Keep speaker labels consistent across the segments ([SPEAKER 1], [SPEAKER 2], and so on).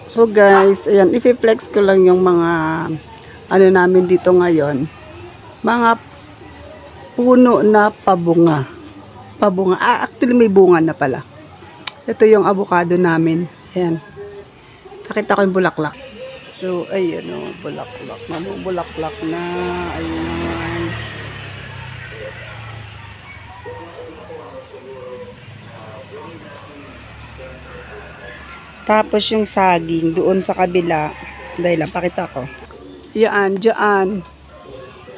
[SPEAKER 1] So guys, ayan, i-flex ko lang yung mga ano namin dito ngayon. Mga puno na pabunga. Pabunga. Actually may bunga na pala. Ito yung avocado namin. Ayan. Pakita ko yung bulaklak. So, ayan o, bulaklak. Bulaklak na. Ayan. Tapos yung saging doon sa kabila. Dahil lang, pakita ko. Yan, dyan.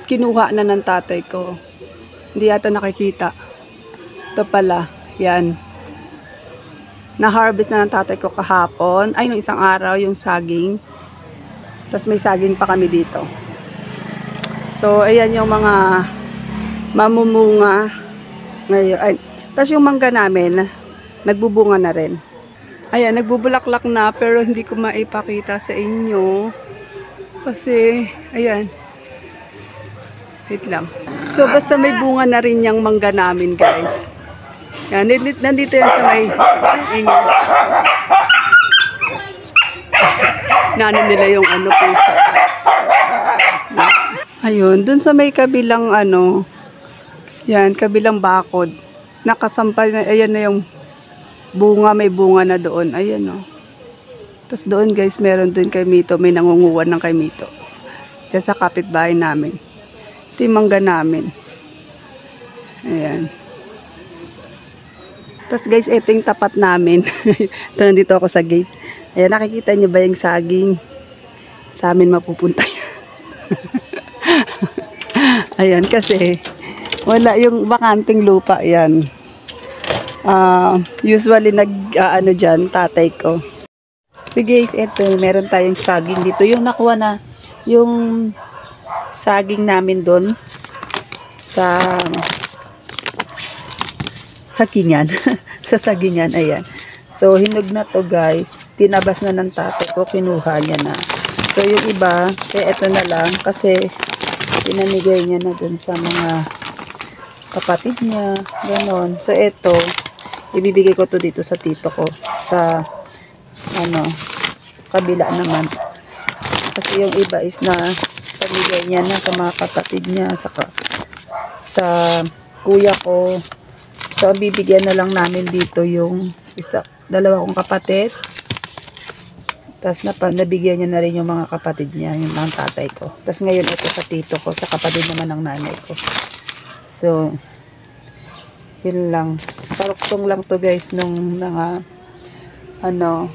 [SPEAKER 1] Kinuha na ng tatay ko. Hindi yata nakikita. Ito pala. Yan. Na-harvest na ng tatay ko kahapon. Ay, nung isang araw, yung saging. Tapos may saging pa kami dito. So, ayan yung mga mamumunga ngayon. Ay, tapos yung mangga namin, nagbubunga na rin. Ayan, nagbubulaklak na pero hindi ko maipakita sa inyo. Kasi, ayan. Wait lang. So, basta may bunga na rin yung mangga namin, guys. Yan, nandito yan sa may nano nila yung ano pusa. Ayun, dun sa may kabilang ano, yan, kabilang bakod. Nakasampal na, ayan na yung bunga, may bunga na doon. Ayan o. Tapos doon guys, meron doon kay Mito, may nangunguwan ng kay Mito. Diyan sa kapitbahay namin. Ito yung mangga namin. Ayan. Tapos guys, ito yung tapat namin. Ito, nandito ako sa gate. Ayan, nakikita nyo ba yung saging? Sa amin mapupunta yan. Ayan, kasi wala yung bakanting lupa yan. Usually ano dyan, tatay ko. So guys, ito, meron tayong saging dito. Yung nakuha na, yung saging namin doon sa Sagingan. Sa Sagingan, ayan. So, hinog na to guys. Tinabas na ng tatay ko, kinuha niya na. So, yung iba, kaya ito na lang kasi pinamigay niya na dun sa mga kapatid niya. Ganon. So, ito, ibibigay ko to dito sa tito ko. Sa, ano, kabila naman. Kasi yung iba is na pamigay niya na sa mga kapatid niya, sa kuya ko. So, bibigyan na lang namin dito yung dalawa kong kapatid. Tapos, nabigyan niya na rin yung mga kapatid niya, yung mga tatay ko. Tapos, ngayon ito sa tito ko, sa kapatid naman ng nanay ko. So, yun lang. Paruktong lang to guys, nung mga, ano,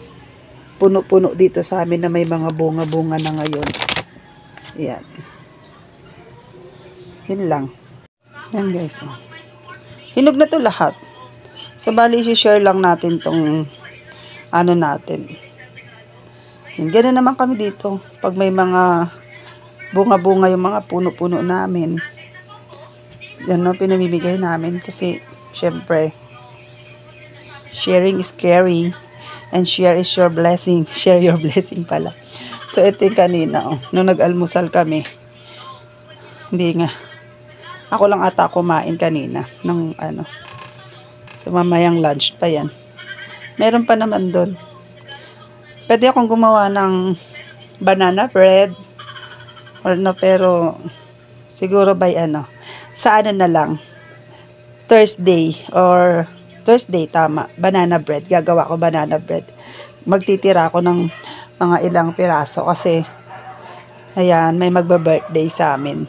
[SPEAKER 1] puno-puno dito sa amin na may mga bunga-bunga na ngayon. Yan. Yun lang. Yan guys. Hinog na to lahat. So, bali, share lang natin tong ano natin. Yan. Ganun naman kami dito. Pag may mga bunga-bunga yung mga puno-puno namin. Yan no, pinamimigay namin. Kasi, syempre, sharing is caring. And share is your blessing. Share your blessing pala. So, ito yung kanina. Oh, nung nag-almusal kami. Hindi nga. Ako lang ata kumain kanina ng ano. So, mamayang lunch pa yan. Meron pa naman doon. Pwede akong gumawa ng banana bread. Or no, pero siguro by ano. Sa ano na lang. Thursday or Thursday, tama. Banana bread. Gagawa ko banana bread. Magtitira ako ng mga ilang piraso kasi ayan, may magba-birthday sa amin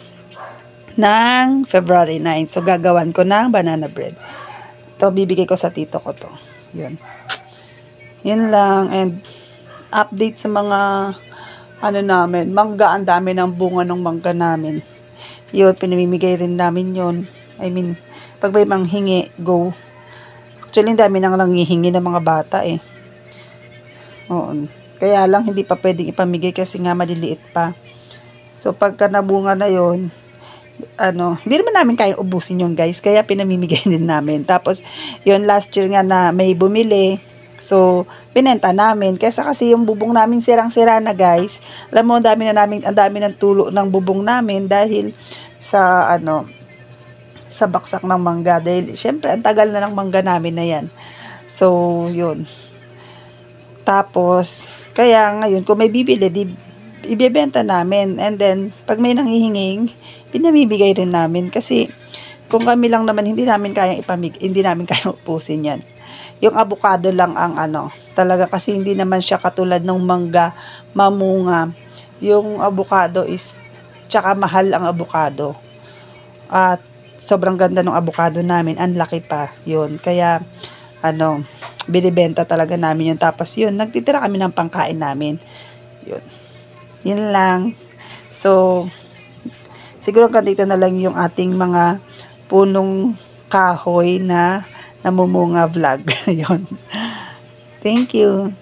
[SPEAKER 1] ng February 9. So, gagawan ko ng banana bread. Ito, bibigay ko sa tito ko to. Yun. Yun lang. And, update sa mga, ano namin, mangga. Ang dami ng bunga ng mangga namin. Yun, pinamimigay rin namin yun. I mean, pag may manghingi, go. Actually, dami nang nangihingi ng mga bata eh. Oo. Kaya lang, hindi pa pwedeng ipamigay kasi nga maliliit pa. So, pagka nabunga na yun, ano, hindi naman namin kayang ubusin yun guys, kaya pinamimigay din namin. Tapos, yun last year nga na may bumili, so, pinenta namin. Kasi yung bubong namin sirang-sira na guys. Alam mo, ang dami ng tulo ng bubong namin dahil sa, ano, sa baksak ng mangga. Dahil, syempre, ang tagal na ng mangga namin na yan. So, yun. Tapos, kaya ngayon, kung may bibili, ibebenta namin. And then, pag may nanghihinging, pinamibigay rin namin. Kasi, kung kami lang naman, hindi namin kayang upusin yan. Yung avocado lang ang talaga kasi hindi naman siya katulad ng mangga, mamunga. Yung avocado is, tsaka mahal ang avocado. At, sobrang ganda ng avocado namin, ang laki pa, yun. Kaya, binibenta talaga namin yun. Tapos yun, nagtitira kami ng pangkain namin. Yun lang. So, siguro dito na lang yung ating mga punong kahoy na namumunga vlog. Yun. Thank you.